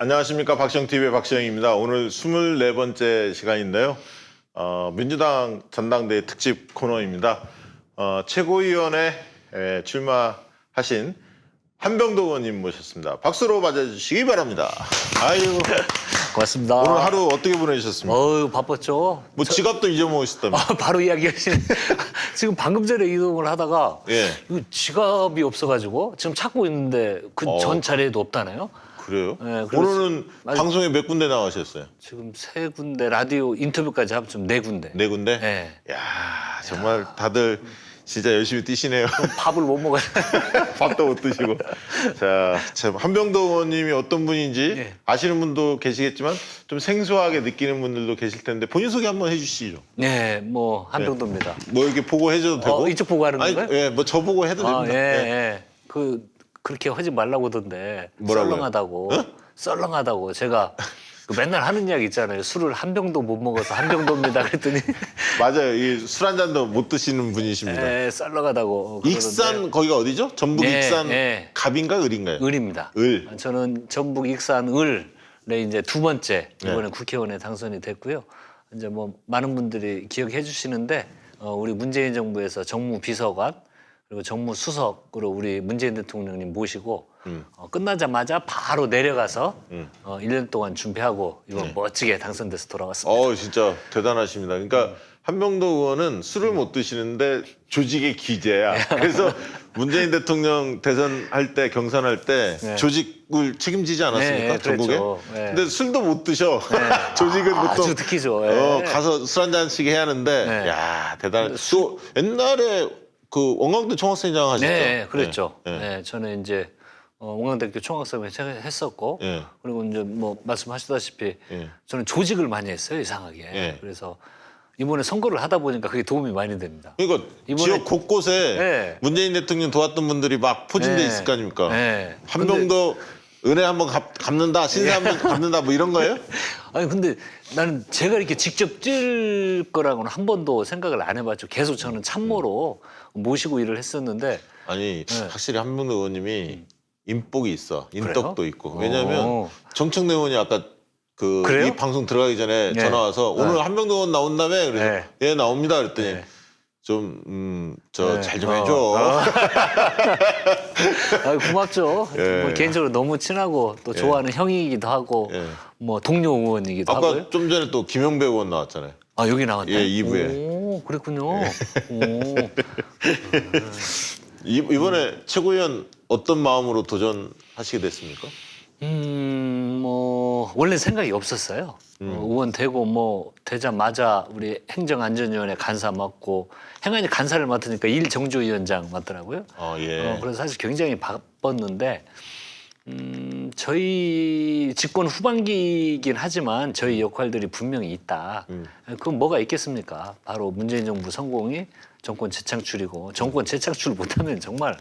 안녕하십니까. 박시영TV의 박시영입니다. 오늘 24번째 시간인데요. 민주당 전당대회 특집 코너입니다. 최고위원회 출마하신 한병도 의원님 모셨습니다. 박수로 맞아주시기 바랍니다. 아유, 고맙습니다. 오늘 하루 어떻게 보내셨습니까? 바빴죠. 뭐 지갑도 잊어먹으셨다며. 바로 이야기하시네. 지금 방금 전에 이동을 하다가 예. 이거 지갑이 없어가지고 지금 찾고 있는데 그 전 자리에도 없다네요. 그래요? 네, 그래서 오늘은 아니, 방송에 몇 군데 나가셨어요? 지금 3군데 라디오 인터뷰까지 합치면 4군데. 4군데? 네. 야, 정말 다들 진짜 열심히 뛰시네요. 밥을 못 먹어요. 밥도 못 드시고. 자, 참 한병도 의원님이 어떤 분인지 네. 아시는 분도 계시겠지만 좀 생소하게 느끼는 분들도 계실 텐데 본인 소개 한번 해주시죠. 네, 뭐 한병도입니다. 뭐 이렇게 보고 해줘도 되고. 이쪽 보고 하는 아니, 건가요? 예, 뭐 저 보고 해도 됩니다. 예. 그렇게 하지 말라고 하던데. 뭐라고요? 썰렁하다고. 썰렁하다고. 제가 그 맨날 하는 이야기 있잖아요. 술을 한 병도 못 먹어서 한병도입니다. 그랬더니 맞아요. 이 술 한 잔도 못 드시는 분이십니다. 썰렁하다고. 익산 거기가 어디죠? 전북 네, 익산 네. 갑인가 을인가요? 을입니다. 을. 저는 전북 익산 을에 이제 2번째 이번에 네. 국회의원에 당선이 됐고요. 이제 뭐 많은 분들이 기억해 주시는데 우리 문재인 정부에서 정무비서관 그리고 정무수석으로 우리 문재인 대통령님 모시고 끝나자마자 바로 내려가서 1년 동안 준비하고 이번 멋지게 당선돼서 돌아왔습니다. 진짜 대단하십니다. 그러니까 한병도 의원은 술을 못 드시는데 조직의 기재야. 그래서 문재인 대통령 대선할 때 경선할 때 네. 조직을 책임지지 않았습니까? 네, 전국에. 그랬죠. 네. 근데 술도 못 드셔. 조직은 보통 아주 특히죠. 예. 가서 술 한 잔씩 해야 하는데 네. 야 대단. 또 옛날에 그 원광대 총학생장 하셨죠? 네, 그랬죠. 네. 네, 저는 이제 원광대학교 총학생회 했었고 네. 그리고 이제 뭐 말씀하시다시피 네. 저는 조직을 많이 했어요 이상하게. 네. 그래서 이번에 선거를 하다 보니까 그게 도움이 많이 됩니다. 그러니까 지역 곳곳에 네. 문재인 대통령 도왔던 분들이 막 포진돼 네. 있을 거 아닙니까? 네. 한병도 은혜 한번 갚는다, 신세 한번 갚는다, 뭐 이런 거예요? 아니 근데 나는 제가 이렇게 직접 찔 거라고는 한 번도 생각을 안 해봤죠. 계속 저는 참모로 모시고 일을 했었는데. 아니 네. 확실히 한병도 의원님이 인복이 있어, 인덕도 그래요? 있고. 왜냐하면 오. 정청래 의원이 아까 그래요? 이 방송 들어가기 전에 네. 전화 와서 오늘 네. 한병도 의원 나온다며 그래서 네. 예 나옵니다 그랬더니 네. 좀 저 네. 잘 좀 해줘. 고맙죠. 예. 뭐 개인적으로 너무 친하고 또 좋아하는 형이기도 하고 예. 뭐 동료 의원이기도 아까 하고요. 좀 전에 또 김영배 의원 나왔잖아요. 여기 나왔네. 예, 2부에. 오, 그랬군요. 오. 이번에 최고위원 어떤 마음으로 도전하시게 됐습니까? 뭐 원래 생각이 없었어요. 의원 되고 뭐 되자마자 우리 행정안전위원회 간사 맡고 행안위 간사를 맡으니까 일정조위원장 맡더라고요. 예. 그래서 사실 굉장히 바빴는데 저희 집권 후반기이긴 하지만 저희 역할들이 분명히 있다. 그건 뭐가 있겠습니까? 바로 문재인 정부 성공이 정권 재창출이고 정권 재창출 못하면 정말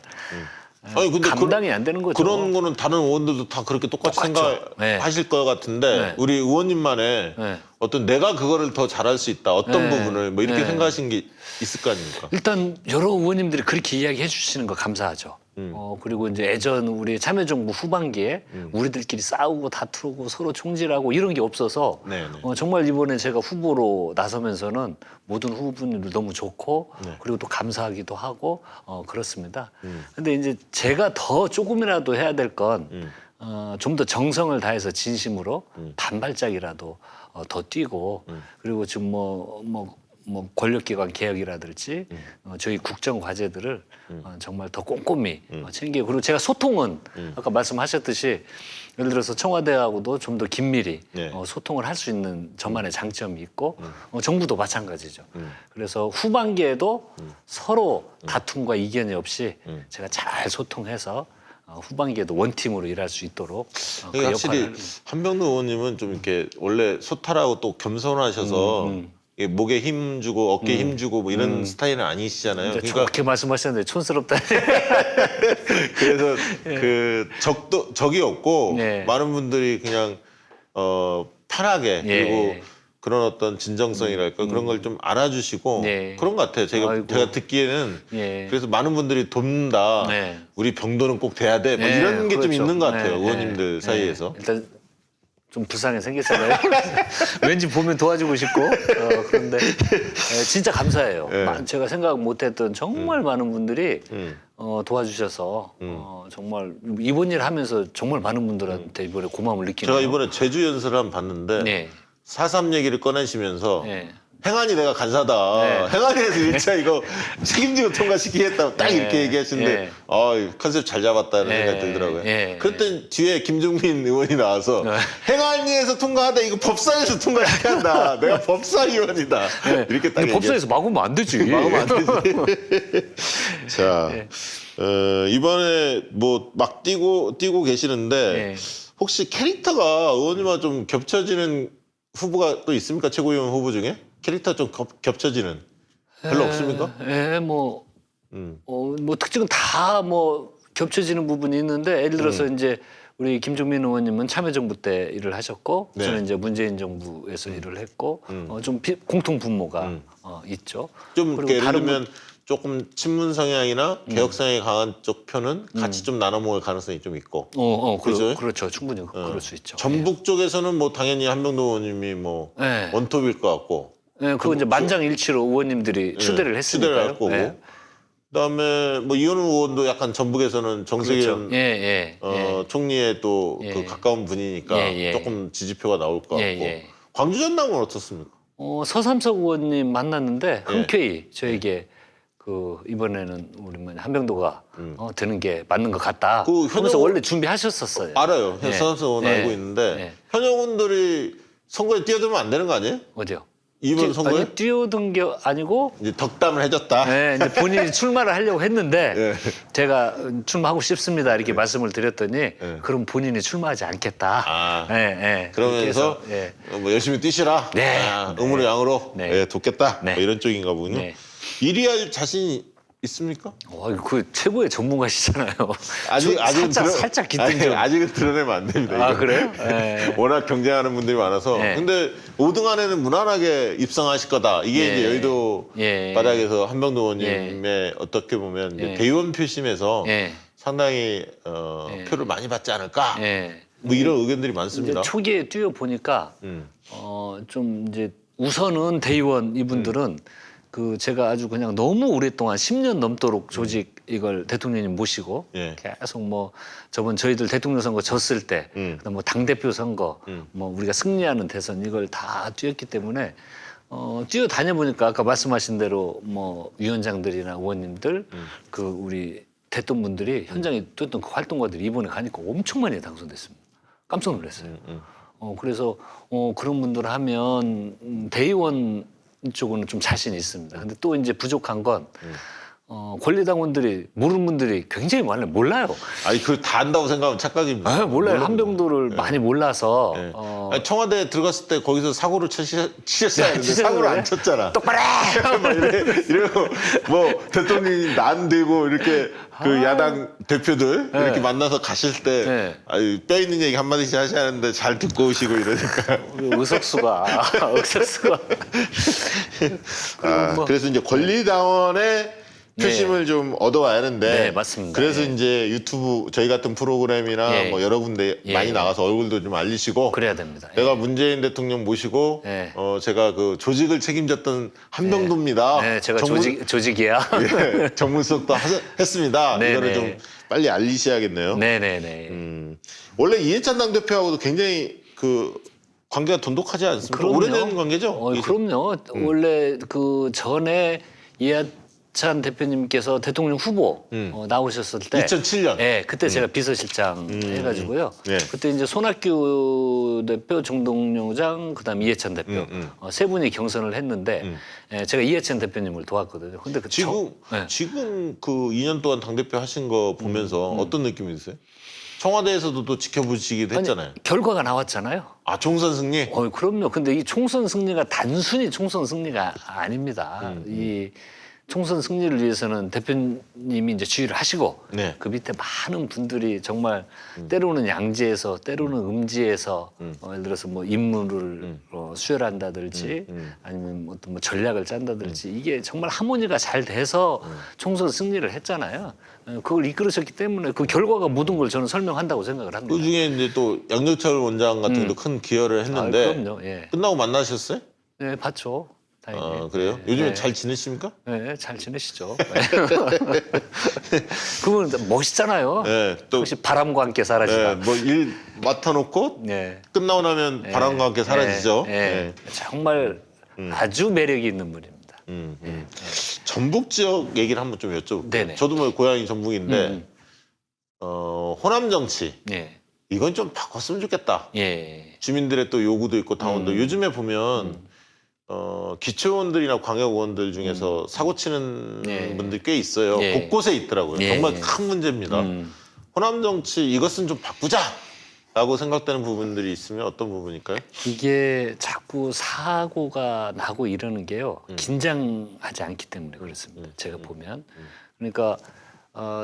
아니 근데 감당이 안 되는 거죠. 그런 거는 다른 의원들도 다 그렇게 똑같이 똑같죠. 생각하실 것 같은데 네. 우리 의원님만의 네. 어떤 내가 그거를 더 잘할 수 있다. 어떤 네. 부분을 뭐 이렇게 네. 생각하신 게 있을 거 아닙니까? 일단 여러 의원님들이 그렇게 이야기해 주시는 거 감사하죠. 그리고 이제 예전 우리 참여정부 후반기에 우리들끼리 싸우고 다투고 서로 총질하고 이런 게 없어서 네, 네. 정말 이번에 제가 후보로 나서면서는 모든 후보님들 너무 좋고 네. 그리고 또 감사하기도 하고 그렇습니다. 근데 이제 제가 더 조금이라도 해야 될 건 좀 더 정성을 다해서 진심으로 반발짝이라도 더 뛰고 그리고 지금 뭐 권력기관 개혁이라든지 저희 국정 과제들을 정말 더 꼼꼼히 챙기고 그리고 제가 소통은 아까 말씀하셨듯이 예를 들어서 청와대하고도 좀 더 긴밀히 네. 소통을 할 수 있는 저만의 장점이 있고 정부도 마찬가지죠. 그래서 후반기에도 서로 다툼과 이견이 없이 제가 잘 소통해서 후반기에도 원팀으로 일할 수 있도록 그 그러니까 확실히 역할을 한병도 의원님은 좀 이렇게 원래 소탈하고 또 겸손하셔서 이게 목에 힘 주고 어깨에 힘 주고 뭐 이런 스타일은 아니시잖아요. 이제 그러니까 좋게 말씀하셨는데 촌스럽다. 그래서 그 적이 없고 네. 많은 분들이 그냥 편하게 예. 그리고 그런 어떤 진정성이랄까 그런 걸 좀 알아주시고 네. 그런 것 같아요. 아이고. 제가 듣기에는 예. 그래서 많은 분들이 돕는다. 네. 우리 병도는 꼭 돼야 돼. 뭐 네, 이런 게 좀 그렇죠. 있는 것 같아요. 네, 의원님들 네. 사이에서. 일단 좀 불쌍하게 생겼잖아요. 왠지 보면 도와주고 싶고 그런데 진짜 감사해요. 네. 제가 생각 못했던 정말 많은 분들이 음. 도와주셔서 정말 이번 일 하면서 정말 많은 분들한테 이번에 고마움을 느끼네요. 제가 이번에 제주 연설을 한번 봤는데 네. 4.3 얘기를 꺼내시면서 네. 행안이 내가 간사다. 네. 행안이에서 1차 이거 책임지고 통과시키겠다. 딱 네. 이렇게 얘기하시는데 네. 컨셉 잘 잡았다는 네. 생각이 들더라고요. 네. 그때 뒤에 김종민 의원이 나와서 네. 행안위에서 통과하다 이거 법사위에서 통과시켜야 한다. 내가 법사위원이다. 네. 이렇게 딱 근데 법사에서 막으면 안 되지. 막으면 안 되지. 자, 네. 이번에 뭐 막 뛰고 계시는데 네. 혹시 캐릭터가 의원님과 좀 겹쳐지는 후보가 또 있습니까? 최고위원 후보 중에? 캐릭터 좀 겹쳐지는 별로 없습니까? 예, 뭐, 음. 뭐 특징은 다 뭐 겹쳐지는 부분이 있는데 예를 들어서 이제 우리 김종민 의원님은 참여정부 때 일을 하셨고 네. 저는 이제 문재인 정부에서 일을 했고 좀 공통 분모가 있죠. 좀 그리고 이렇게 예를 다른 들면 조금 친문 성향이나 개혁 성향이 강한 쪽 편은 같이 좀 나눠 먹을 가능성이 좀 있고. 그죠? 그렇죠. 충분히 그럴 수 있죠. 전북 쪽에서는 뭐 당연히 한명도 의원님이 뭐 예. 원톱일 것 같고. 예, 그거 이제 만장일치로 의원님들이 추대를 했으니까요. 추대를 할 거고. 예. 그다음에 뭐 이현우 의원도 약간 전북에서는 정세균 그렇죠. 예. 총리의 또 그 예. 가까운 분이니까 예. 조금 지지표가 나올 것 같고. 예. 광주 전남은 어떻습니까? 서삼석 의원님 만났는데 예. 흔쾌히 저에게 그 이번에는 우리 뭐 한병도가 드는 게 맞는 것 같다. 그 하면서 현역- 원래 준비하셨었어요. 알아요. 예. 서삼석 의원 예. 알고 있는데 예. 현역원들이 선거에 뛰어들면 안 되는 거 아니에요? 어디요? 이번 선거에 아니, 뛰어든 게 아니고 이제 덕담을 해줬다. 네, 이제 본인이 출마를 하려고 했는데 예. 제가 출마하고 싶습니다 이렇게 말씀을 드렸더니 그럼 본인이 출마하지 않겠다. 아. 예. 그러면서 그렇게 해서, 예. 뭐 열심히 뛰시라. 네. 의무로 양으로 네. 예, 돕겠다. 네. 뭐 이런 쪽인가 보군요. 네. 1위 할 자신이 있습니까? 그 최고의 전문가시잖아요. 아직은 살짝 기뜬 좀. 아직은 드러내면 안 됩니다. 아 이거. 그래요? 예. 워낙 경쟁하는 분들이 많아서. 네. 근데 5등 안에는 무난하게 입성하실 거다. 이게 예. 이제 여의도 예. 바닥에서 한병도 의원님의 어떻게 보면 이제 예. 대의원 표심에서 예. 상당히 표를 많이 받지 않을까. 뭐 이런 의견들이 많습니다. 이제 초기에 뛰어 보니까 음. 좀 이제 우선은 대의원 이분들은 그 제가 아주 그냥 너무 오랫동안 10년 넘도록 조직 이걸 대통령님 모시고 예. 계속 뭐 저번 저희들 대통령 선거 졌을 때 그다음 뭐 당대표 선거 뭐 우리가 승리하는 대선 이걸 다 뛰었기 때문에 뛰어다녀 보니까 아까 말씀하신 대로 뭐 위원장들이나 의원님들 그 우리 됐던 분들이 현장에 뛰었던 그 활동가들이 이번에 가니까 엄청 많이 당선됐습니다. 깜짝 놀랐어요. 그래서 그런 분들 하면 대의원 쪽은 좀 자신이 있습니다. 근데 또 이제 부족한 건 권리당원들이 모르는 분들이 굉장히 많아요. 몰라요. 아니 그걸 다 안다고 생각하면 착각입니다. 몰라요. 한병도를 많이 몰라서 네. 아니, 청와대 들어갔을 때 거기서 사고를 치셨어야 했는데 치셨어요? 사고를 안 쳤잖아. 똑바로 해! 막 이러고 뭐 대통령이 난되고 이렇게 그 야당 대표들 네. 이렇게 만나서 가실 때 네. 아유, 뼈 있는 얘기 한마디씩 하셔야 하는데 잘 듣고 오시고 이러니까. 의석수가 뭐- 그래서 이제 권리당원의 표심을 좀 얻어와야 하는데 네, 맞습니다. 그래서 예. 이제 유튜브 저희 같은 프로그램이나 예. 뭐 여러 군데 예. 많이 나가서 얼굴도 좀 알리시고 그래야 됩니다. 내가 문재인 대통령 모시고 예. 제가 그 조직을 책임졌던 한병도입니다. 네, 제가 조직이야. 예, 전문성도 했습니다. 네, 이거를 네. 좀 빨리 알리셔야겠네요. 네네네. 원래 이해찬 당대표하고도 굉장히 그 관계가 돈독하지 않습니까? 그럼요. 오래된 관계죠? 그럼요. 원래 그 전에 이해찬 대표님께서 대통령 후보 나오셨을 때 2007년. 네, 그때 제가 비서실장 해가지고요. 네. 그때 이제 손학규 대표, 정동영 장, 그다음 이해찬 대표 세 분이 경선을 했는데 제가 이해찬 대표님을 도왔거든요. 근데 그 지금 그 2년 동안 당대표 하신 거 보면서 어떤 느낌이 드세요? 청와대에서도 또 지켜보시기도 했잖아요. 결과가 나왔잖아요. 아, 총선 승리? 그럼요. 근데 이 총선 승리가 단순히 총선 승리가 아닙니다. 총선 승리를 위해서는 대표님이 이제 지휘를 하시고 네. 그 밑에 많은 분들이 정말 때로는 양지에서 때로는 음지에서 예를 들어서 뭐 임무를 수혈한다든지 아니면 어떤 뭐 전략을 짠다든지 이게 정말 하모니가 잘 돼서 총선 승리를 했잖아요. 그걸 이끌으셨기 때문에 그 결과가 모든 걸 저는 설명한다고 생각을 합니다. 그 중에 이제 또 양정철 원장 같은 것도 큰 기여를 했는데 그럼요. 예. 끝나고 만나셨어요? 네, 봤죠. 다행히. 아, 그래요? 요즘에 네. 잘 지내십니까? 네, 잘 지내시죠. 그분 멋있잖아요. 네, 또 혹시 바람과 함께 네, 사라지다. 뭐 일 맡아놓고 네. 끝나고 나면 바람과 함께 사라지죠. 네. 정말 아주 매력이 있는 분입니다. 전북 지역 얘기를 한번 좀 여쭤볼게요. 네네. 저도 뭐 고향이 전북인데 호남 정치 네. 이건 좀 바꿨으면 좋겠다. 예. 주민들의 또 요구도 있고 당원도 요즘에 보면 기초의원들이나 광역의원들 중에서 사고 치는 네. 분들 꽤 있어요. 예. 곳곳에 있더라고요. 예. 정말 큰 문제입니다. 호남 정치 이것은 좀 바꾸자라고 생각되는 부분들이 있으면 어떤 부분일까요? 이게 자꾸 사고가 나고 이러는 게요. 긴장하지 않기 때문에 그렇습니다. 제가 보면. 그러니까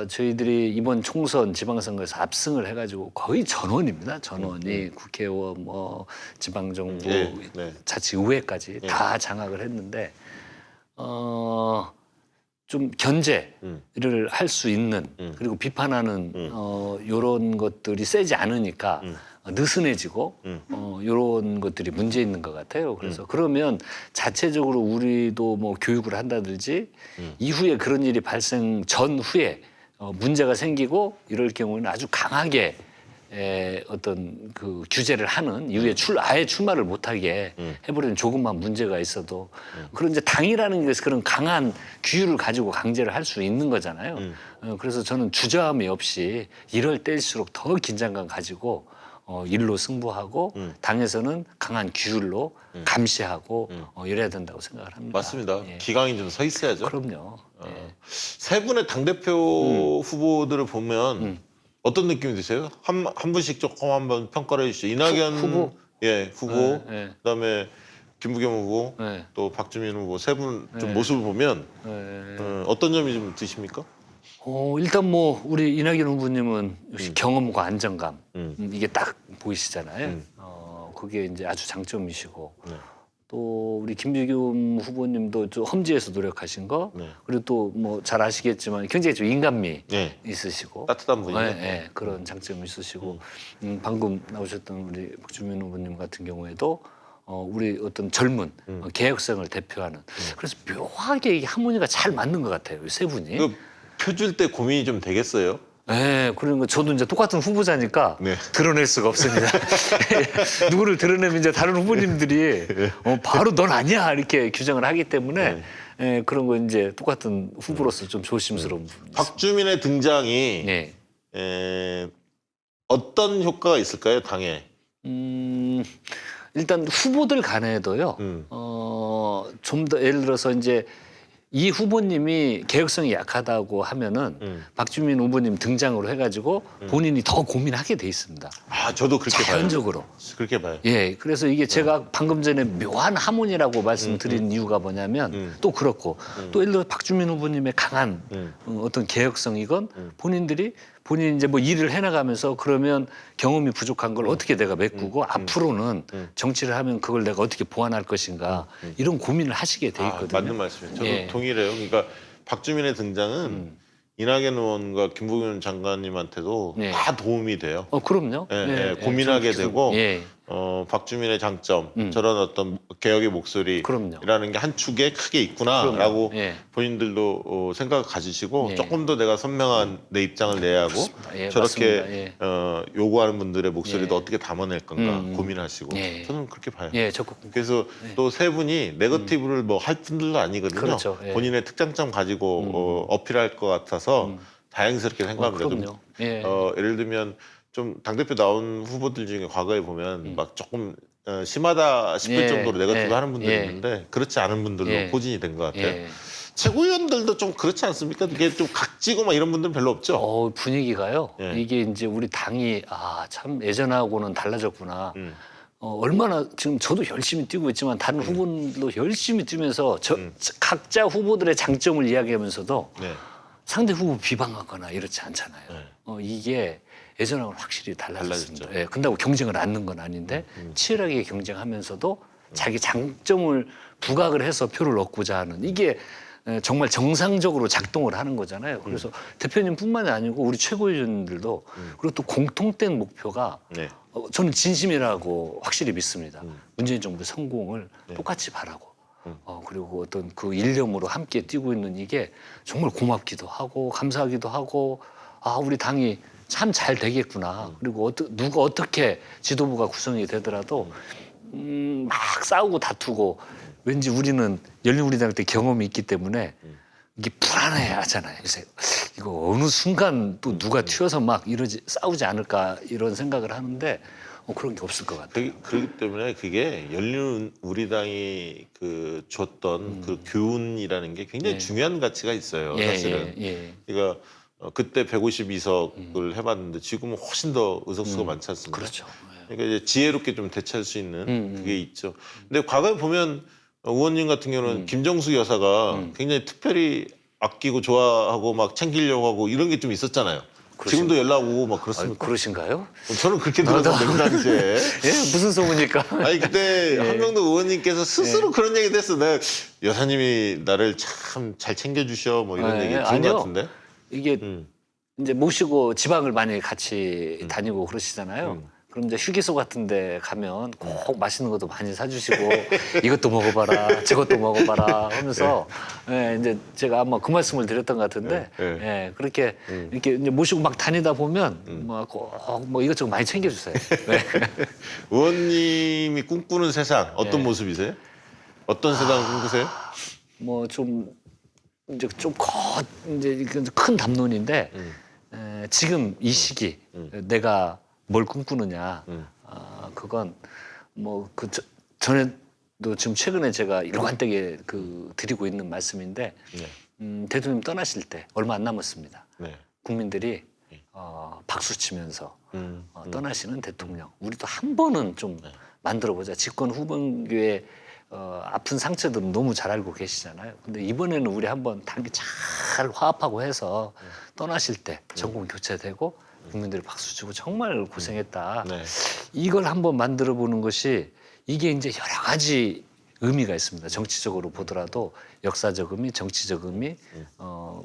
저희들이 이번 총선 지방선거에서 압승을 해가지고 거의 전원입니다. 전원이 국회의원, 뭐 지방정부, 예, 네. 자치의회까지 다 장악을 했는데 좀 견제를 할 수 있는 그리고 비판하는 이런 것들이 세지 않으니까 느슨해지고 이런 것들이 문제 있는 것 같아요. 그래서 그러면 자체적으로 우리도 뭐 교육을 한다든지 이후에 그런 일이 발생 전후에 문제가 생기고 이럴 경우는 아주 강하게 어떤 그 규제를 하는 이후에 아예 출마를 못하게 해버리는 조금만 문제가 있어도 그런 이제 당이라는 것은 그런 강한 규율을 가지고 강제를 할 수 있는 거잖아요. 그래서 저는 주저함이 없이 이럴 때일수록 더 긴장감 가지고 일로 승부하고 당에서는 강한 규율로 감시하고 이래야 된다고 생각을 합니다. 맞습니다. 예. 기강이 좀 서 있어야죠. 그럼요. 예. 세 분의 당대표 후보들을 보면 어떤 느낌이 드세요? 한 분씩 조금 한번 평가를 해주시죠. 이낙연 후보? 예, 후보, 네. 그다음에 김부겸 후보, 네. 또 박주민 후보 세 분 좀 모습을 보면 어떤 점이 좀 드십니까? 일단 뭐 우리 이낙연 후보님은 역시 경험과 안정감 이게 딱 보이시잖아요. 그게 이제 아주 장점이시고 또 우리 김부겸 후보님도 좀 험지에서 노력하신 거 그리고 또 뭐 잘 아시겠지만 굉장히 좀 인간미 네. 있으시고 따뜻한 분이죠. 그런 장점이 있으시고 방금 나오셨던 우리 박주민 후보님 같은 경우에도 우리 어떤 젊은 개혁성을 대표하는 그래서 묘하게 이게 하모니가 잘 맞는 것 같아요. 이 세 분이. 그 펴줄 때 고민이 좀 되겠어요? 네, 그러니까 저도 이제 똑같은 후보자니까 네. 드러낼 수가 없습니다. 누구를 드러내면 이제 다른 후보님들이 바로 넌 아니야 이렇게 규정을 하기 때문에 그런 거 이제 똑같은 후보로서 좀 조심스러운 부분이 있습니다. 박주민의 등장이 네. 어떤 효과가 있을까요, 당에? 일단 후보들 간에도요. 좀 더 예를 들어서 이제 이 후보님이 개혁성이 약하다고 하면은 박주민 후보님 등장으로 해가지고 본인이 더 고민하게 돼 있습니다. 아, 저도 그렇게 봐요. 자연적으로. 그렇게 봐요. 예, 그래서 이게 제가 방금 전에 묘한 하모니라고 말씀드린 이유가 뭐냐면 또 그렇고 또 예를 들어 박주민 후보님의 강한 어떤 개혁성이건 본인이 이제 뭐 일을 해나가면서 그러면 경험이 부족한 걸 어떻게 내가 메꾸고 앞으로는 정치를 하면 그걸 내가 어떻게 보완할 것인가 이런 고민을 하시게 돼 있거든요. 맞는 말씀이에요. 저도 예. 동의해요. 그러니까 박주민의 등장은 이낙연 의원과 김부겸 장관님한테도 예. 다 도움이 돼요. 그럼요. 고민하게 좀 되고 예. 박주민의 장점, 저런 어떤 개혁의 목소리라는 그럼요. 게 한 축에 크게 있구나라고 그럼요. 예. 본인들도 생각을 가지시고 예. 조금 더 내가 선명한 내 입장을 내야 하고 예, 저렇게 맞습니다. 예. 요구하는 분들의 목소리도 예. 어떻게 담아낼 건가 고민하시고 예. 저는 그렇게 봐요. 예, 적극. 그래서 또 세 분이 네거티브를 뭐 할 분들도 아니거든요. 그렇죠. 예. 본인의 특장점 가지고 어필할 것 같아서 다행스럽게 생각합니다. 그럼요. 예. 예를 들면 좀 당대표 나온 후보들 중에 과거에 보면 막 조금 심하다 싶을 예. 정도로 네거티브 예. 하는 분들이 예. 있는데 그렇지 않은 분들로 예. 포진이 된 것 같아요. 예. 최고위원들도 좀 그렇지 않습니까? 이게 좀 각지고 막 이런 분들은 별로 없죠. 분위기가요. 예. 이게 이제 우리 당이 참 예전하고는 달라졌구나. 얼마나 지금 저도 열심히 뛰고 있지만 다른 후보들도 열심히 뛰면서 각자 후보들의 장점을 이야기하면서도 네. 상대 후보 비방하거나 이렇지 않잖아요. 네. 이게 예전하고는 확실히 달라졌습니다. 달라졌죠. 예, 근다고 경쟁을 않는 건 아닌데 치열하게 경쟁하면서도 자기 장점을 부각을 해서 표를 얻고자 하는 이게 정말 정상적으로 작동을 하는 거잖아요. 그래서 대표님뿐만이 아니고 우리 최고위원들도 그리고 또 공통된 목표가 네. 저는 진심이라고 확실히 믿습니다. 문재인 정부의 성공을 똑같이 바라고 그리고 어떤 그 일념으로 함께 뛰고 있는 이게 정말 고맙기도 하고 감사하기도 하고 아 우리 당이 참 잘 되겠구나. 그리고 누가 어떻게 지도부가 구성이 되더라도 막 싸우고 다투고 왠지 우리는 열린우리당 때 경험이 있기 때문에 이게 불안해 하잖아요. 그래서 이거 어느 순간 또 누가 튀어서 막 싸우지 않을까 이런 생각을 하는데 그런 게 없을 것 같아요. 그렇기 때문에 그게 열린우리당이 그 줬던 그 교훈이라는 게 굉장히 예. 중요한 가치가 있어요. 사실은. 예. 그러니까 그때 152석을 해봤는데 지금은 훨씬 더 의석수가 많지 않습니까? 그렇죠. 그러니까 이제 지혜롭게 좀 대처할 수 있는 그게 있죠. 근데 과거에 보면 의원님 같은 경우는 김정숙 여사가 굉장히 특별히 아끼고 좋아하고 막 챙기려고 하고 이런 게 좀 있었잖아요. 지금도 연락 오고 막 그렇습니까? 그러신가요? 저는 그렇게 들었는데 그 당시에. 예, 무슨 소문입니까? 아니 그때 예. 한명도 의원님께서 스스로 그런 얘기도 했어. 내가 여사님이 나를 참 잘 챙겨주셔 뭐 이런 예, 얘기 들은 아니요. 것 같은데. 이게 이제 모시고 지방을 많이 같이 다니고 그러시잖아요. 그럼 이제 휴게소 같은 데 가면 꼭 맛있는 것도 많이 사주시고 이것도 먹어봐라 저것도 먹어봐라 하면서 예, 이제 제가 아마 그 말씀을 드렸던 것 같은데 예, 그렇게 이렇게 이제 모시고 막 다니다 보면 뭐 이것저것 많이 챙겨주세요. 네. 의원님이 꿈꾸는 세상 어떤 예. 모습이세요? 어떤 세상을 꿈꾸세요? 뭐 좀 이제 이제 큰 담론인데 지금 이 시기 내가 뭘 꿈꾸느냐 그건 뭐 그 전에도 지금 최근에 제가 일관되게 드리고 있는 말씀인데 대통령 떠나실 때 얼마 안 남았습니다. 네. 국민들이 박수 치면서 떠나시는 대통령 우리도 한 번은 좀 만들어보자. 집권 후보의 아픈 상처들은 너무 잘 알고 계시잖아요. 근데 이번에는 우리 한번 당기 잘 화합하고 해서 떠나실 때 정권 교체되고 국민들이 박수 치고 정말 고생했다. 네. 이걸 한번 만들어 보는 것이 이게 이제 여러 가지 의미가 있습니다. 정치적으로 보더라도 역사적 의미, 정치적 의미,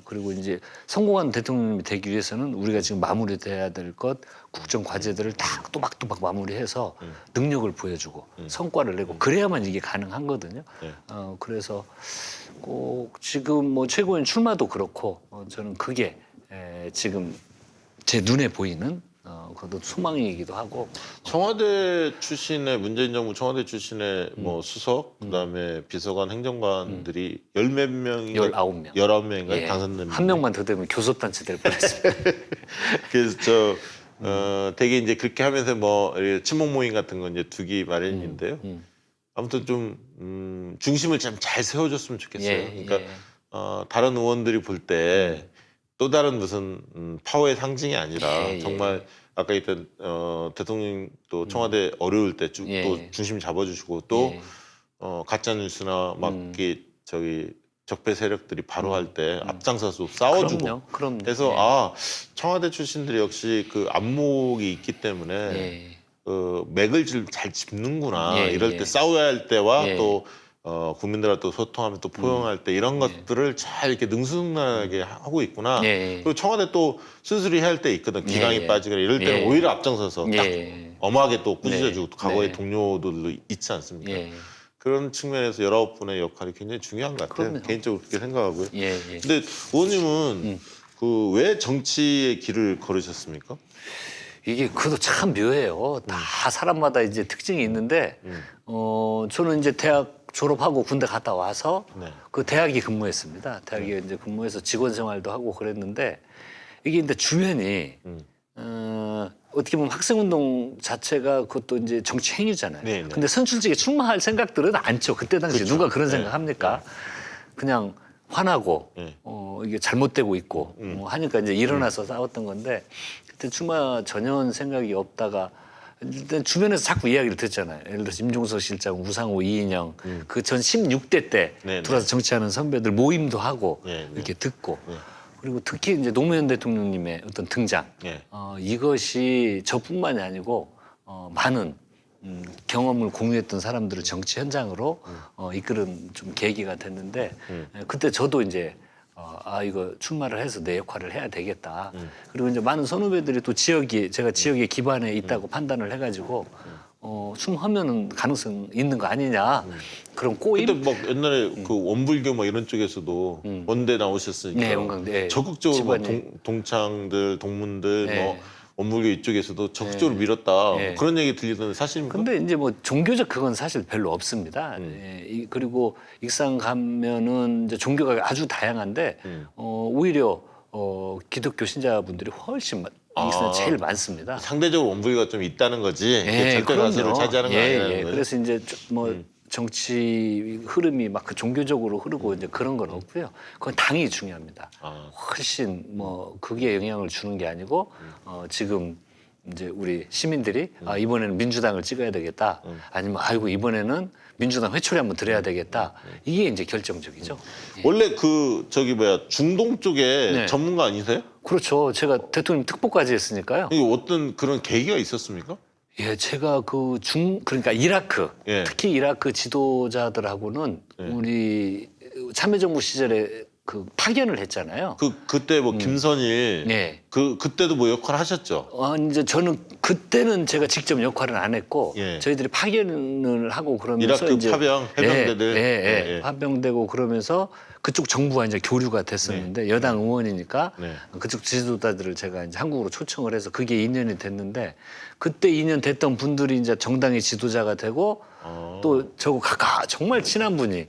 그리고 이제 성공한 대통령이 되기 위해서는 우리가 지금 마무리돼야 될 것, 국정 과제들을 다 또박또박 마무리해서 능력을 보여주고 성과를 내고 그래야만 이게 가능하거든요. 네. 그래서 꼭 지금 뭐 최고위원 출마도 그렇고 저는 그게 지금 제 눈에 보이는 그것도 소망이기도 하고 청와대 출신의 문재인 정부 청와대 출신의 뭐 수석 그다음에 비서관 행정관들이 열 몇 명인가 19명. 19명인가 예, 당선된 한 명만 더 되면 교섭단체 될 뻔했습니다. 그래서 되게 이제 그렇게 하면서 뭐 이렇게 친목 모임 같은 건 이제 두기 마련인데요. 아무튼 좀 중심을 좀 잘 세워줬으면 좋겠어요. 예, 그러니까 다른 의원들이 볼 때 또 다른 무슨 파워의 상징이 아니라 정말 아까 있던 대통령 또 청와대 어려울 때 또 중심 잡아주시고 또 가짜 뉴스나 막 이렇게 적폐 세력들이 바로 할 때 앞장서서 싸워주고 그럼요. 그래서 청와대 출신들이 역시 그 안목이 있기 때문에 맥을 잘 짚는구나 이럴 때 싸워야 할 때와 또 국민들과 또 소통하면서 또 포용할 때 이런 것들을 잘 이렇게 능수능란하게 하고 있구나. 그리고 청와대 또 순수리 해야 할 때 있거든. 기강이 빠지거나 이럴 때는 오히려 앞장서서 딱 엄하게 또 꾸짖어주고 또 과거의 동료들도 있지 않습니까? 그런 측면에서 19분의 역할이 굉장히 중요한 것 같아요. 그럼요. 개인적으로 그렇게 생각하고요. 근데 의원님은 그 왜 정치의 길을 걸으셨습니까? 이게 그것도 참 묘해요. 다 사람마다 이제 특징이 있는데 저는 이제 대학 졸업하고 군대 갔다 와서 그 대학에 근무했습니다. 대학에 이제 근무해서 직원 생활도 하고 그랬는데 이게 이제 주변이 어떻게 보면 학생운동 자체가 그것도 이제 정치 행위잖아요. 근데 선출직에 출마할 생각들은 않죠. 그때 당시 누가 그런 생각 합니까? 그냥 화나고 이게 잘못되고 있고 하니까 이제 일어나서 싸웠던 건데 그때 출마 전혀 생각이 없다가 일단 주변에서 자꾸 이야기를 듣잖아요. 예를 들어서 임종석 실장, 우상호, 이인영 그 전 16대 때 네, 들어와서 정치하는 선배들 모임도 하고 네, 네. 이렇게 듣고 그리고 특히 이제 노무현 대통령님의 어떤 등장 네. 이것이 저뿐만이 아니고 많은 경험을 공유했던 사람들을 정치 현장으로 이끄는 좀 계기가 됐는데 그때 저도 이제 이거 출마를 해서 내 역할을 해야 되겠다. 그리고 이제 많은 선후배들이 또 제가 지역에 기반에 있다고 판단을 해가지고 출마하면은 가능성 있는 거 아니냐. 그런 꼬임. 그때 막 옛날에 그 원불교 뭐 이런 쪽에서도 원대 나오셨으니까 네, 원광대. 네. 적극적으로 뭐 집안이. 동창들, 동문들 네. 뭐 원불교 이쪽에서도 적극적으로 밀었다. 네. 뭐 그런 얘기 들리던데 사실입니까? 근데 이제 뭐 종교적 그건 사실 별로 없습니다. 그리고 익산 가면은 이제 종교가 아주 다양한데 오히려 기독교 신자분들이 훨씬 익산에 제일 많습니다. 상대적으로 원불교가 좀 있다는 거지. 예, 절대 다수를 차지하는 거 아니라는 거예요. 그래서 이제 뭐 정치 흐름이 막 그 종교적으로 흐르고 이제 그런 건 없고요. 그건 당이 중요합니다. 훨씬 뭐 그게 영향을 주는 게 아니고 지금 이제 우리 시민들이 이번에는 민주당을 찍어야 되겠다. 아니면 아이고 이번에는 민주당 회초리 한번 들어야 되겠다. 이게 이제 결정적이죠. 원래 그 저기 뭐야 중동 쪽에 네. 전문가 아니세요? 그렇죠. 제가 대통령 특보까지 했으니까요. 이게 어떤 그런 계기가 있었습니까? 예, 제가 그러니까 이라크, 예. 특히 이라크 지도자들하고는 우리 참여정부 시절에 그 파견을 했잖아요. 그때 뭐 김선일 예. 그때도 뭐 역할 하셨죠? 이제 저는 그때는 제가 직접 역할은 안 했고 예. 저희들이 파견을 하고 그러면서 이라크 이제 파병 해병대들 예. 파병되고 그러면서 그쪽 정부와 이제 교류가 됐었는데 여당 의원이니까 네. 그쪽 지도자들을 제가 이제 한국으로 초청을 해서 그게 2년이 됐는데 그때 2년 됐던 분들이 이제 정당의 지도자가 되고 또 저거 정말 친한 분이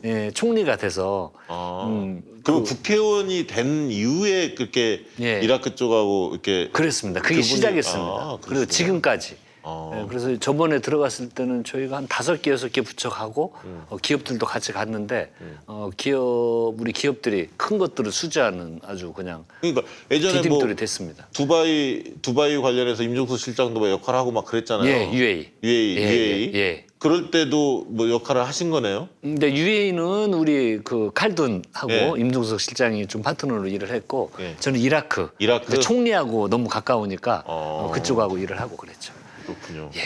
예, 총리가 돼서 그럼 국회의원이 된 이후에 그렇게 예. 이라크 쪽하고 이렇게 그랬습니다. 그게 그분이- 시작했습니다. 그리고 그러시구나. 지금까지. 예, 그래서 저번에 들어갔을 때는 저희가 한 5개, 6개 부처가고 기업들도 같이 갔는데 우리 기업들이 큰 것들을 수주하는 아주 그냥 그러니까 예전에 뭐 디딤돌이 됐습니다. 두바이 관련해서 임종석 실장도 뭐 역할하고 막 그랬잖아요. 예, UAE. UAE. 예. 그럴 때도 뭐 역할을 하신 거네요. 근데 UAE는 우리 그 칼둔하고 예. 임종석 실장이 좀 파트너로 일을 했고 예. 저는 이라크. 이라크? 근데 총리하고 너무 가까우니까 그쪽하고 일을 하고 그랬죠. 그렇군요. 예.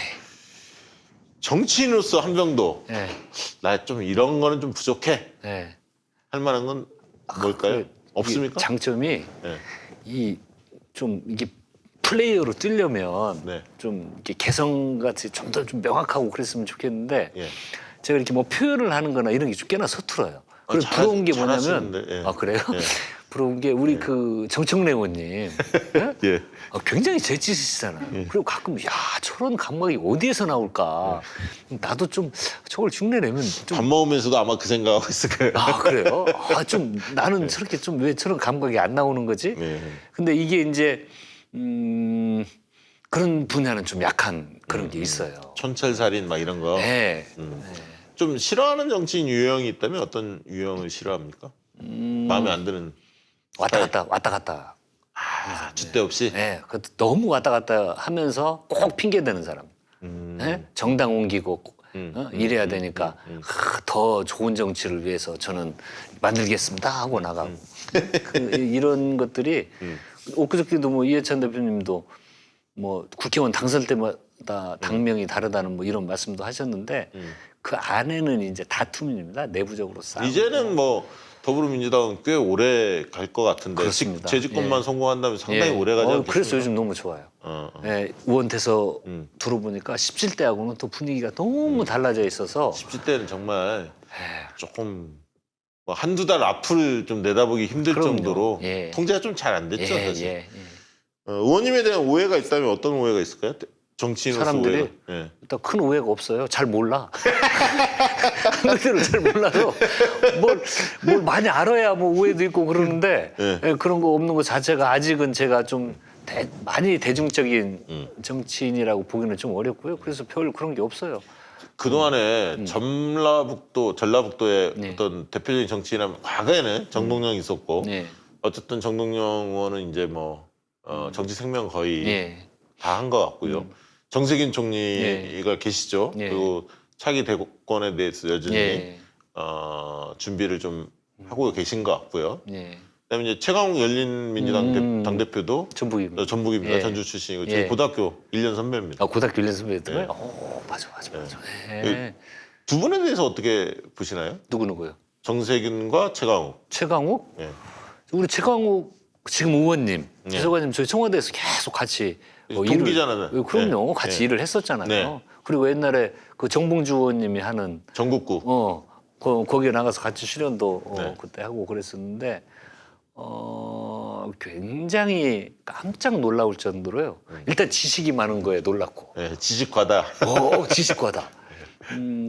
정치인으로서 한병도 예. 나 좀 이런 거는 좀 부족해 예. 할 만한 건 뭘까요? 그 없습니까? 이 장점이 네. 이게 플레이어로 뛰려면 네. 좀 이렇게 개성같이 좀 더 좀 명확하고 그랬으면 좋겠는데 예. 제가 이렇게 뭐 표현을 하는 거나 이런 게 좀 꽤나 서툴어요. 그리고 잘- 부러운 게 뭐냐면 잘하시는데, 예. 그래요? 예. 부러운 게 우리 그 정청래 의원님 예? 예. 굉장히 재치있으시잖아요. 그리고 가끔 야 저런 감각이 어디에서 나올까? 나도 좀 저걸 흉내내면 좀 밥 먹으면서도 아마 그 생각하고 있을 거예요. 그래요? 좀 나는 저렇게 좀 왜 저런 감각이 안 나오는 거지? 네. 근데 이게 이제 그런 분야는 좀 약한 그런 게 있어요. 촌철살인 막 이런 거. 네. 좀 싫어하는 정치인 유형이 있다면 어떤 유형을 싫어합니까? 마음에 안 드는 왔다 갔다. 줏대 없이. 네. 너무 왔다 갔다 하면서 꼭 핑계 대는 사람. 네? 정당 옮기고 이래야 되니까 더 좋은 정치를 위해서 저는 만들겠습니다 하고 나가고 이런 것들이 엊그저께도 뭐 이해찬 대표님도 뭐 국회의원 당선 때마다 당명이 다르다는 뭐 이런 말씀도 하셨는데 그 안에는 이제 다툼입니다. 내부적으로 싸움. 이제는 뭐 더불어민주당은 꽤 오래 갈 것 같은데 그렇습니다. 재집권만 예. 성공한다면 상당히 예. 오래 가지 않겠습니까? 그래서 요즘 너무 좋아요. 예, 의원 돼서 들어보니까 17대하고는 또 분위기가 너무 달라져 있어서 10대는 정말 조금 뭐 한두 달 앞을 좀 내다보기 힘들 그럼요. 정도로 예. 통제가 좀 잘 안 됐죠, 사실. 예. 의원님에 대한 오해가 있다면 어떤 오해가 있을까요? 정치인으로서 사람들이 오해가. 예. 일단 큰 오해가 없어요. 잘 몰라. 한마디로 잘 몰라서 뭘 많이 알아야 뭐 오해도 있고 그러는데 예. 예, 그런 거 없는 것 자체가 아직은 제가 좀 많이 대중적인 정치인이라고 보기는 좀 어렵고요. 그래서 별 그런 게 없어요. 그동안에 전라북도의 네. 어떤 대표적인 정치인하면 과거에는 정동영 있었고 네. 어쨌든 정동영 의원은 이제 뭐 정치 생명 거의 예. 다 한 것 같고요. 정세균 총리가 계시죠. 예. 그리고 차기 대권에 대해서 여전히 예. 준비를 좀 하고 계신 것 같고요. 예. 그다음에 이제 최강욱 열린민주당 당대표도 전북입니다. 전북입니다. 예. 전주 출신이고 저희 예. 고등학교 1년 선배입니다. 고등학교 1년 선배였던 예. 거예요? 오, 맞아. 예. 두 분에 대해서 어떻게 보시나요? 누구요? 정세균과 최강욱. 최강욱? 예. 우리 최강욱 지금 의원님, 예. 최소관님 저희 청와대에서 계속 같이 동기잖아요. 그럼요. 예. 같이 예. 일을 했었잖아요. 네. 그리고 옛날에 그 정봉주 의원님이 하는 전국구. 거기에 나가서 같이 출연도 네. 그때 하고 그랬었는데 굉장히 깜짝 놀라울 정도로요. 일단 지식이 많은 거에 놀랐고, 예, 지식과다. 지식과다.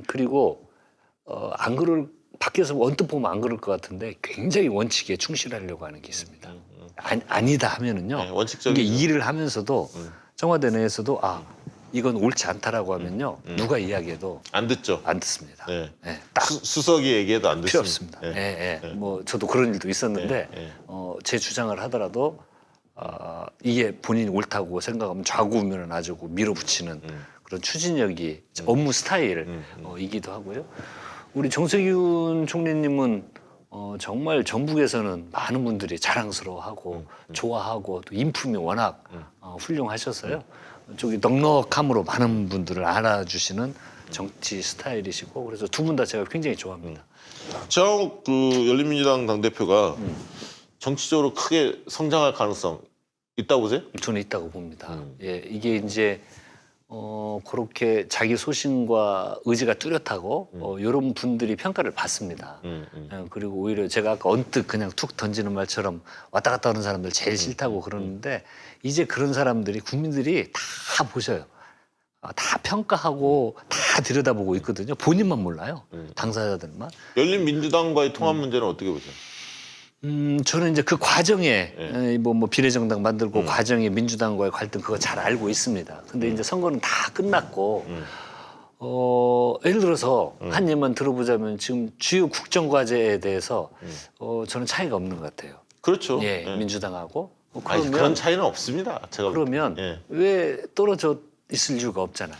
그리고 안 그럴 밖에서 언뜻 보면 안 그럴 것 같은데 굉장히 원칙에 충실하려고 하는 게 있습니다. 아니다 하면은요. 네, 원칙적이죠. 이게 일을 하면서도 청와대 내에서도 이건 옳지 않다라고 하면요. 누가 이야기해도 안 듣죠. 안 듣습니다. 예. 네, 딱 수석이 얘기해도 안 필요 듣습니다. 없습니다. 예. 뭐 저도 그런 일도 있었는데 예. 제 주장을 하더라도 이게 본인이 옳다고 생각하면 좌우면을 놔주고 밀어붙이는 그런 추진력이 업무 스타일이기도 하고요. 우리 정세균 총리님은 정말 전북에서는 많은 분들이 자랑스러워하고 좋아하고 또 인품이 워낙 훌륭하셔서요. 저기 넉넉함으로 많은 분들을 알아주시는 정치 스타일이시고 그래서 두 분 다 제가 굉장히 좋아합니다. 최강욱 그 열린민주당 당대표가 정치적으로 크게 성장할 가능성 있다고 보세요? 저는 있다고 봅니다. 예, 이게 이제 그렇게 자기 소신과 의지가 뚜렷하고 이런 분들이 평가를 받습니다. 그리고 오히려 제가 아까 언뜻 그냥 툭 던지는 말처럼 왔다 갔다 하는 사람들 제일 싫다고 그러는데 이제 그런 사람들이 국민들이 다 보셔요. 다 평가하고 다 들여다보고 있거든요. 본인만 몰라요. 당사자들만. 열린민주당과의 통합 문제는 어떻게 보세요? 저는 이제 그 과정에 뭐 비례정당 만들고 과정에 민주당과의 갈등 그거 잘 알고 있습니다. 근데 이제 선거는 다 끝났고 예를 들어서 한 예만 들어보자면 지금 주요 국정과제에 대해서 저는 차이가 없는 것 같아요. 그렇죠. 예, 예. 민주당하고 아니, 그런 차이는 없습니다. 제가 그러면 예. 왜 떨어져 있을 이유가 없잖아요.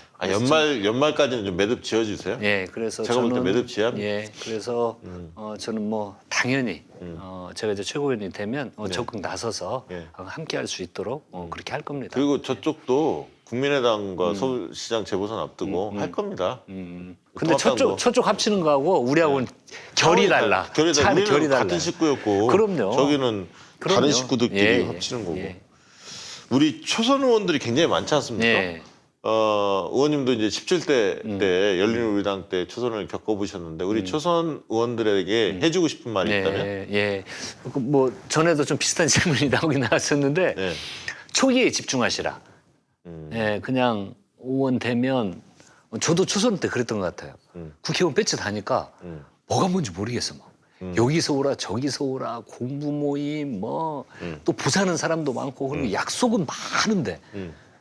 연말까지는 좀 매듭 지어주세요. 예, 그래서 제가 볼 때 저는 매듭 지어야 합니다. 예, 그래서 저는 뭐 당연히 제가 이제 최고위원이 되면 적극 나서서 네. 함께할 수 있도록 그렇게 할 겁니다. 그리고 저쪽도 국민의당과 서울시장 재보선 앞두고 할 겁니다. 근데 통합당도. 저쪽 합치는 거하고 우리하고는 결이 달라. 결이 달라. 차라리 우리는 결이 달라. 같은 식구였고 그럼요. 저기는 그럼요. 다른 식구들끼리 예, 합치는 거고. 예. 우리 초선 의원들이 굉장히 많지 않습니까? 예. 의원님도 이제 17대 때 열린우리당 때 초선을 겪어보셨는데 우리 초선 의원들에게 해주고 싶은 말이 있다면? 예. 뭐 전에도 좀 비슷한 질문이 나오긴 나왔었는데 네. 초기에 집중하시라. 예, 그냥 의원 되면 저도 초선 때 그랬던 것 같아요. 국회의원 배치 다니까 뭐가 뭔지 모르겠어 막. 여기서 오라 저기서 오라 공부 모임 뭐 또 부사는 사람도 많고 그리고 약속은 많은데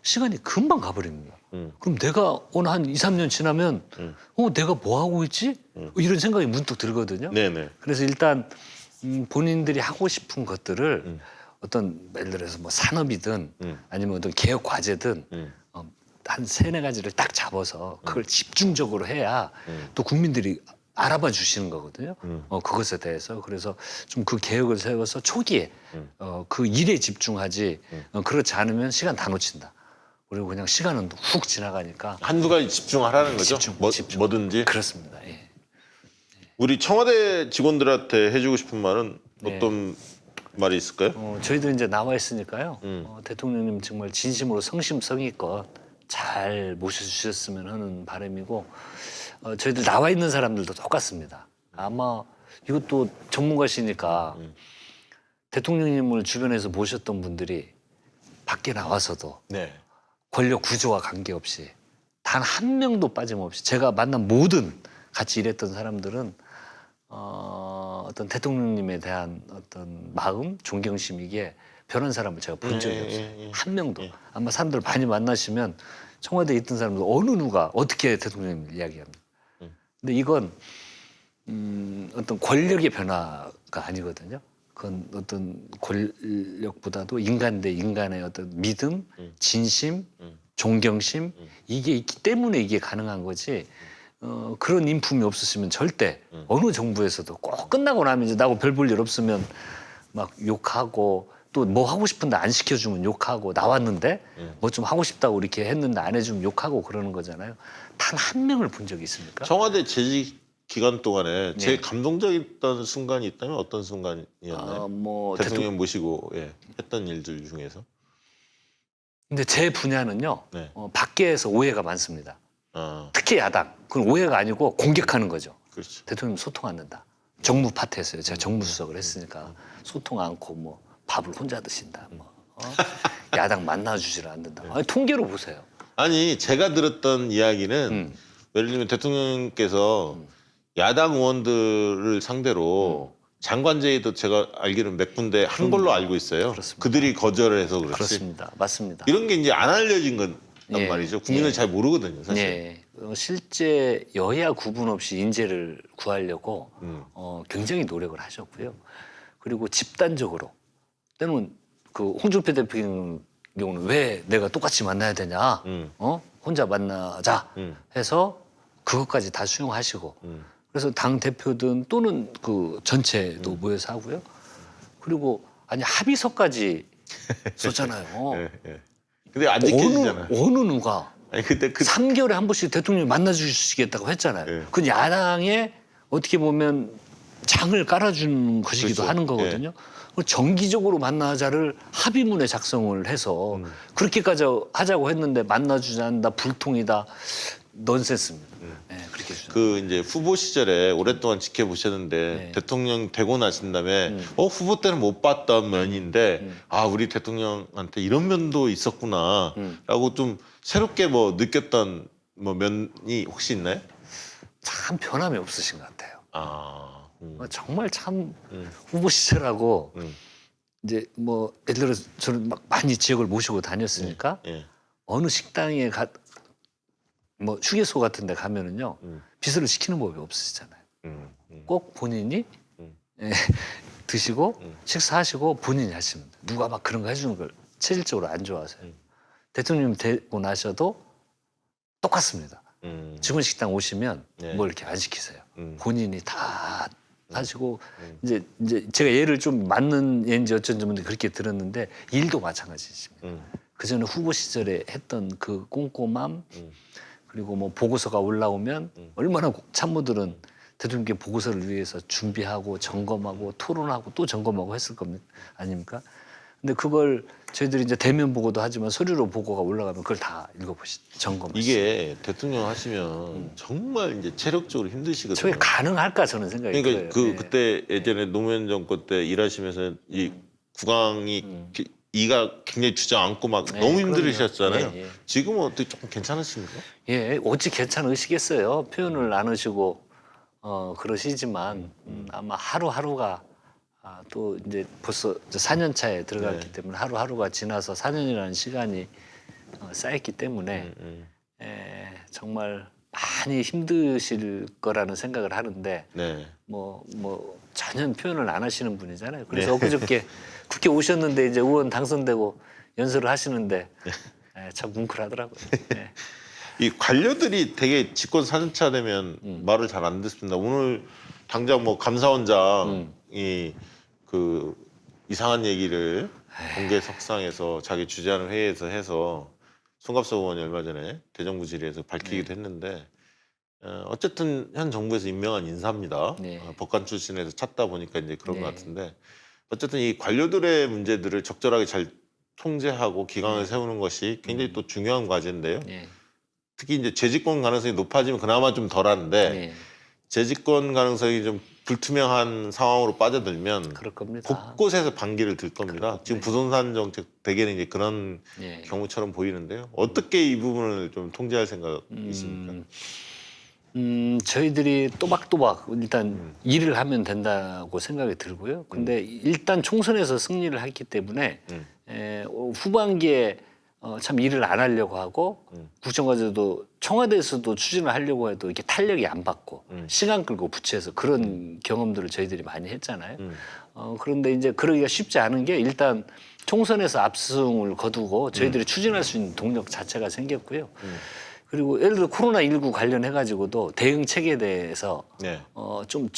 시간이 금방 가버립니다. 그럼 내가 오늘 한 2, 3년 지나면 내가 뭐 하고 있지? 이런 생각이 문득 들거든요. 네네. 그래서 일단 본인들이 하고 싶은 것들을 어떤 예를 들어서 뭐 산업이든 아니면 어떤 개혁 과제든 한 세네 가지를 딱 잡아서 그걸 집중적으로 해야 또 국민들이 알아봐 주시는 거거든요. 그것에 대해서 그래서 좀 그 계획을 세워서 초기에 그 일에 집중하지 그렇지 않으면 시간 다 놓친다. 그리고 그냥 시간은 훅 지나가니까 한두 가지 집중하라는 거죠? 집중. 뭐든지. 그렇습니다. 예. 우리 청와대 직원들한테 해주고 싶은 말은 어떤 말이 있을까요? 저희들 이제 나와 있으니까요. 대통령님 정말 진심으로 성심성의껏 잘 모셔주셨으면 하는 바람이고 저희들 나와 있는 사람들도 똑같습니다. 아마 이것도 전문가시니까 대통령님을 주변에서 모셨던 분들이 밖에 나와서도 네. 권력 구조와 관계없이 단 한 명도 빠짐없이 제가 만난 모든 같이 일했던 사람들은 어떤 대통령님에 대한 어떤 마음, 존경심 이게 변한 사람을 제가 본 적이 없어요. 한 명도. 아마 사람들 많이 만나시면 청와대에 있던 사람들 어느 누가 어떻게 대통령님을 이야기합니다. 근데 이건 어떤 권력의 변화가 아니거든요. 그건 어떤 권력보다도 인간 대 인간의 어떤 믿음, 진심, 존경심 이게 있기 때문에 이게 가능한 거지. 그런 인품이 없으시면 절대 어느 정부에서도 꼭 끝나고 나면 이제 나하고 별 볼 일 없으면 막 욕하고 또 뭐 하고 싶은데 안 시켜주면 욕하고 나왔는데 뭐 좀 하고 싶다고 이렇게 했는데 안 해주면 욕하고 그러는 거잖아요. 단 한 명을 본 적이 있습니까? 청와대 재직 기간 동안에 네. 제일 감동적이었던 순간이 있다면 어떤 순간이었나요? 뭐 대통령 모시고 했던 일들 중에서. 근데 제 분야는요. 네. 밖에서 오해가 많습니다. 아, 특히 야당. 그건 오해가 아니고 공격하는 거죠. 그렇죠. 대통령 소통 않는다. 정무 파트에서요. 제가 정무수석을 했으니까 소통 않고 뭐 밥을 혼자 드신다. 뭐 야당 만나주질 않는다. 아니, 통계로 보세요. 아니 제가 들었던 이야기는 예를 들면 대통령께서 야당 의원들을 상대로 장관제의도 제가 알기로는 몇 군데 한 걸로 알고 있어요. 그렇습니다. 그들이 거절을 해서 그렇지. 그렇습니다. 맞습니다. 이런 게 이제 안 알려진 건 예. 말이죠. 국민은 예. 잘 모르거든요, 사실. 네, 실제 여야 구분 없이 인재를 구하려고 굉장히 노력을 하셨고요. 그리고 집단적으로 때는 그 홍준표 대표 경우는 왜 내가 똑같이 만나야 되냐, 혼자 만나자 해서 그것까지 다 수용하시고, 그래서 당 대표든 또는 그 전체도 모여서 하고요. 그리고 아니 합의서까지 썼잖아요. 예, 예. 근데 안 지켜지잖아요. 어느 누가 아니 그때 3개월에 한 번씩 대통령이 만나주시겠다고 했잖아요. 예. 그건 야당에 어떻게 보면 장을 깔아주는 것이기도 그렇죠. 하는 거거든요. 정기적으로 만나자를 합의문에 작성을 해서 그렇게까지 하자고 했는데 만나주지 않는다, 불통이다, 넌센스입니다. 네, 그렇게 주죠. 그 이제 후보 시절에 오랫동안 지켜보셨는데 네. 대통령 되고 나신 다음에 후보 때는 못 봤던 면인데 아 우리 대통령한테 이런 면도 있었구나라고 좀 새롭게 뭐 느꼈던 뭐 면이 혹시 있나요? 참 변함이 없으신 것 같아요. 아, 정말 참 후보 시절하고 이제 뭐 예를 들어 저는 막 많이 지역을 모시고 다녔으니까 예. 어느 식당에 뭐 휴게소 같은 데 가면은요 비서를 시키는 법이 없으시잖아요. 꼭 본인이 예, 드시고 식사하시고 본인이 하시면 돼요. 누가 막 그런 거 해주는 걸 체질적으로 안 좋아하세요. 대통령 되고 나셔도 똑같습니다. 직원 식당 오시면 네. 뭘 이렇게 안 시키세요. 본인이 다 하시고 이제 제가 얘를 좀 맞는 얘인지 어쩐지 모르는데 그렇게 들었는데 일도 마찬가지입니다. 그 전에 후보 시절에 했던 그 꼼꼼함 그리고 뭐 보고서가 올라오면 얼마나 참모들은 대통령께 보고서를 위해서 준비하고 점검하고 토론하고 또 점검하고 했을 겁니다. 아닙니까? 근데 그걸 저희들이 이제 대면 보고도 하지만 서류로 보고가 올라가면 그걸 다 읽어보시죠. 점검하시죠. 이게 대통령 하시면 정말 이제 체력적으로 힘드시거든요. 저게 가능할까 저는 생각이 그러니까 들어요. 네. 그때 예전에 노무현 정권 때 일하시면서 이 국왕이 이가 굉장히 주저앉고 막 네, 너무 그럼요. 힘들으셨잖아요. 예, 예. 지금은 어떻게 조금 괜찮으십니까? 예, 어찌 괜찮으시겠어요. 표현을 나누시고 그러시지만 아마 하루하루가 또 이제 벌써 4년 차에 들어갔기 네. 때문에 하루하루가 지나서 4년이라는 시간이 쌓였기 때문에 정말 많이 힘드실 거라는 생각을 하는데 네. 뭐 전혀 표현을 안 하시는 분이잖아요. 그래서 네. 엊그저께 국회 오셨는데 이제 의원 당선되고 연설을 하시는데 참 뭉클하더라고요. 네. 이 관료들이 되게 집권 4년차 되면 말을 잘 안 듣습니다. 오늘 당장 뭐 감사원장이 그 이상한 얘기를 공개 석상에서 자기 주재하는 회의에서 해서 송갑석 의원이 얼마 전에 대정부 질의에서 밝히기도 했는데 어쨌든 현 정부에서 임명한 인사입니다. 네. 법관 출신에서 찾다 보니까 이제 그런 네. 것 같은데 어쨌든 이 관료들의 문제들을 적절하게 잘 통제하고 기강을 세우는 것이 굉장히 또 중요한 과제인데요. 네. 특히 이제 재집권 가능성이 높아지면 그나마 좀 덜한데 네. 재집권 가능성이 좀 불투명한 상황으로 빠져들면 그럴 겁니다. 곳곳에서 반기를 들 겁니다. 지금 부동산 정책 대개는 이제 그런 네. 경우처럼 보이는데요. 어떻게 이 부분을 좀 통제할 생각이십니까? 저희들이 또박또박 일단 일을 하면 된다고 생각이 들고요. 근데 일단 총선에서 승리를 했기 때문에 후반기에 참 일을 안 하려고 하고 국정과제도 청와대에서도 추진을 하려고 해도 이게 탄력이 안 받고 시간 끌고 부처에서 그런 경험들을 저희들이 많이 했잖아요. 그런데 이제 그러기가 쉽지 않은 게 일단 총선에서 압승을 거두고 저희들이 추진할 수 있는 동력 자체가 생겼고요. 그리고 예를 들어 코로나19 관련해 가지고도 대응 체계에 대해서 네. 좀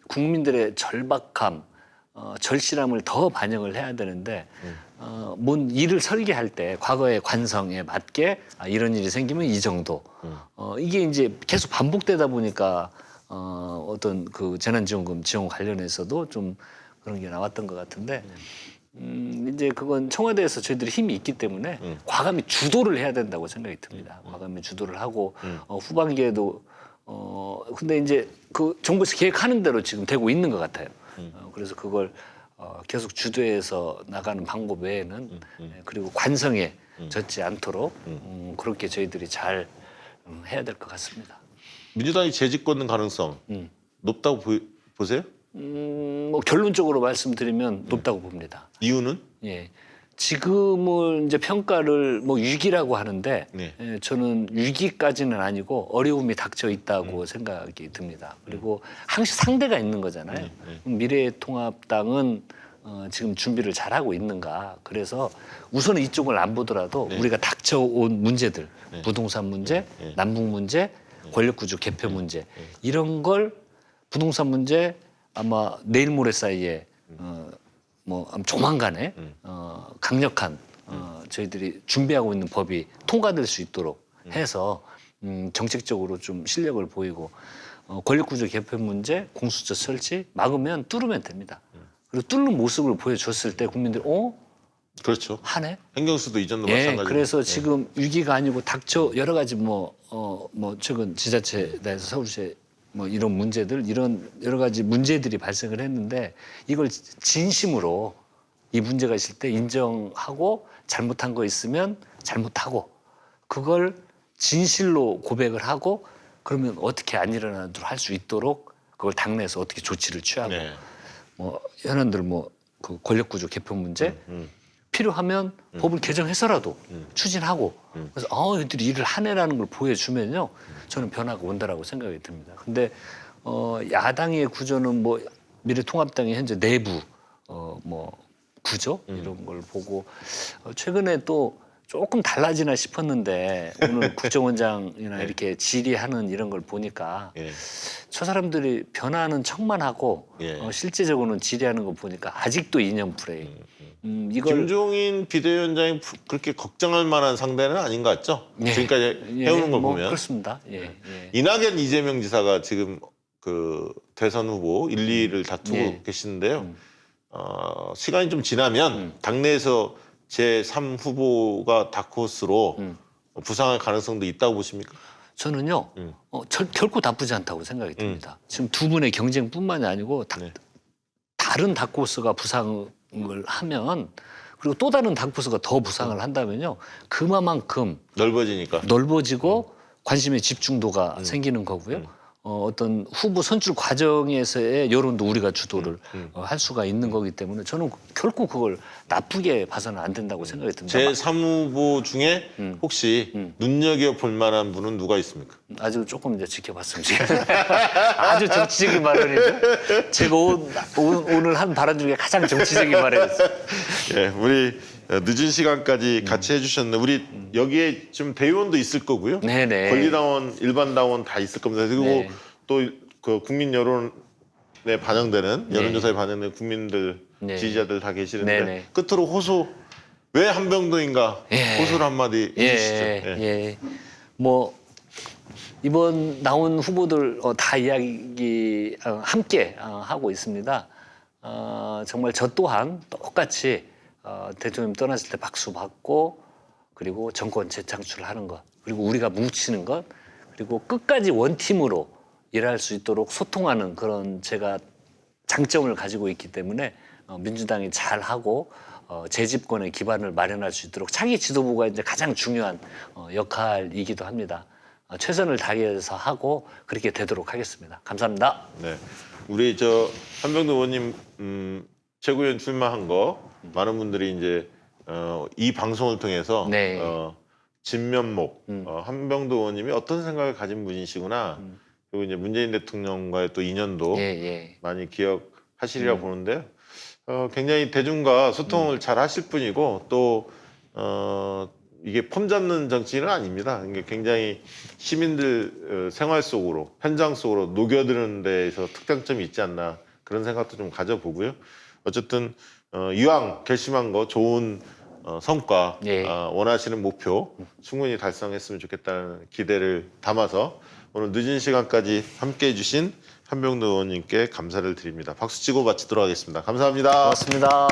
국민들의 절박함, 절실함을 더 반영을 해야 되는데 뭔 일을 설계할 때 과거의 관성에 맞게 이런 일이 생기면 이 정도 이게 이제 계속 반복되다 보니까 어떤 그 재난지원금 지원 관련해서도 좀 그런 게 나왔던 것 같은데 이제 그건 청와대에서 저희들이 힘이 있기 때문에 과감히 주도를 해야 된다고 생각이 듭니다. 과감히 주도를 하고 후반기에도 근데 이제 그 정부에서 계획하는 대로 지금 되고 있는 것 같아요. 그래서 그걸 계속 주도해서 나가는 방법 외에는 그리고 관성에 젖지 않도록 그렇게 저희들이 잘 해야 될 것 같습니다. 민주당이 재집권 가능성 높다고 보세요? 뭐 결론적으로 말씀드리면 높다고 봅니다. 이유는? 예. 지금은 이제 평가를 뭐 위기라고 하는데 네. 예, 저는 위기까지는 아니고 어려움이 닥쳐 있다고 생각이 듭니다. 그리고 항상 상대가 있는 거잖아요. 미래통합당은 지금 준비를 잘하고 있는가. 그래서 우선은 이쪽을 안 보더라도 우리가 닥쳐온 문제들, 부동산 문제, 남북 문제, 권력구조 개표 문제 이런 걸 부동산 문제 아마 내일 모레 사이에 뭐 조만간에 강력한 저희들이 준비하고 있는 법이 통과될 수 있도록 해서 정책적으로 좀 실력을 보이고 권력구조 개편 문제, 공수처 설치 막으면 뚫으면 됩니다. 그리고 뚫는 모습을 보여줬을 때 국민들이 그렇죠. 하네. 행정수도 이전도 예, 마찬가지고. 그래서 지금 위기가 아니고 닥쳐 여러 가지 뭐 최근 지자체에 대해서 서울시에 뭐 이런 문제들 이런 여러 가지 문제들이 발생을 했는데 이걸 진심으로 이 문제가 있을 때 인정하고 잘못한 거 있으면 잘못하고 그걸 진실로 고백을 하고 그러면 어떻게 안 일어나도록 할 수 있도록 그걸 당내에서 어떻게 조치를 취하고 네. 뭐 현안들 뭐 그 권력구조 개편 문제 필요하면 법을 개정해서라도 추진하고 그래서 이들이 일을 하네라는 걸 보여주면요 저는 변화가 온다라고 생각이 듭니다. 근데 야당의 구조는 뭐 미래통합당의 현재 내부 뭐 구조 이런 걸 보고 최근에 또 조금 달라지나 싶었는데 오늘 국정원장이나 이렇게 질의하는 이런 걸 보니까 예. 저 사람들이 변화하는 척만 하고 실제적으로는 질의하는 거 보니까 아직도 이념 프레임. 이걸 김종인 비대위원장이 그렇게 걱정할 만한 상대는 아닌 것 같죠? 지금까지 해오는 걸 뭐 보면. 그렇습니다. 이낙연 이재명 지사가 지금 그 대선 후보 1, 2위를 다투고 계시는데요. 시간이 좀 지나면 당내에서 제3 후보가 다크호스로 부상할 가능성도 있다고 보십니까? 저는요 결코 나쁘지 않다고 생각이 듭니다. 지금 두 분의 경쟁뿐만이 아니고 다른 다크호스가 부상을 하면 그리고 또 다른 다크호스가 더 부상을 한다면요 그만큼 넓어지고 관심의 집중도가 생기는 거고요. 어떤 후보 선출 과정에서의 여론도 우리가 주도를 할 수가 있는 거기 때문에 저는 결코 그걸 나쁘게 봐서는 안 된다고 생각이 듭니다. 제3 후보 중에 혹시 눈여겨볼 만한 분은 누가 있습니까? 아주 조금 이제 지켜봤으면 좋겠어요. 아주 정치적인 발언이죠. 제가 오늘 한 발언 중에 가장 정치적인 발언이었어요. 예, 우리 늦은 시간까지 같이 해주셨는데 우리 여기에 좀 대의원도 있을 거고요. 네네. 권리당원, 일반당원 다 있을 겁니다. 그리고 또 그 국민 여론에 반영되는 여론조사에 반영되는 국민들 지지자들 다 계시는데 끝으로 호소 왜 한병도인가 호소를 한마디 해주시죠. 뭐 이번 나온 후보들 다 이야기 함께 하고 있습니다. 정말 저 또한 똑같이 대통령 떠났을 때 박수 받고 그리고 정권 재창출하는 것 그리고 우리가 뭉치는 것 그리고 끝까지 원팀으로 일할 수 있도록 소통하는 그런 제가 장점을 가지고 있기 때문에 민주당이 잘하고 재집권의 기반을 마련할 수 있도록 차기 지도부가 이제 가장 중요한 역할이기도 합니다. 최선을 다해서 하고 그렇게 되도록 하겠습니다. 감사합니다. 네, 우리 한병도 의원님 최고위원 출마한 거 많은 분들이 이제 이 방송을 통해서 네. 진면목 한병도 의원님이 어떤 생각을 가진 분이시구나. 그리고 이제 문재인 대통령과의 또 인연도 예, 예. 많이 기억하시리라 보는데요. 굉장히 대중과 소통을 잘 하실 분이고 또 이게 폼 잡는 정치인은 아닙니다. 이게 굉장히 시민들 생활 속으로 현장 속으로 녹여드는 데에서 특장점이 있지 않나 그런 생각도 좀 가져보고요. 어쨌든 이왕 결심한 거 좋은 성과 예. 원하시는 목표 충분히 달성했으면 좋겠다는 기대를 담아서 오늘 늦은 시간까지 함께해 주신 한병도 의원님께 감사를 드립니다. 박수 치고 마치도록 하겠습니다. 감사합니다. 고맙습니다.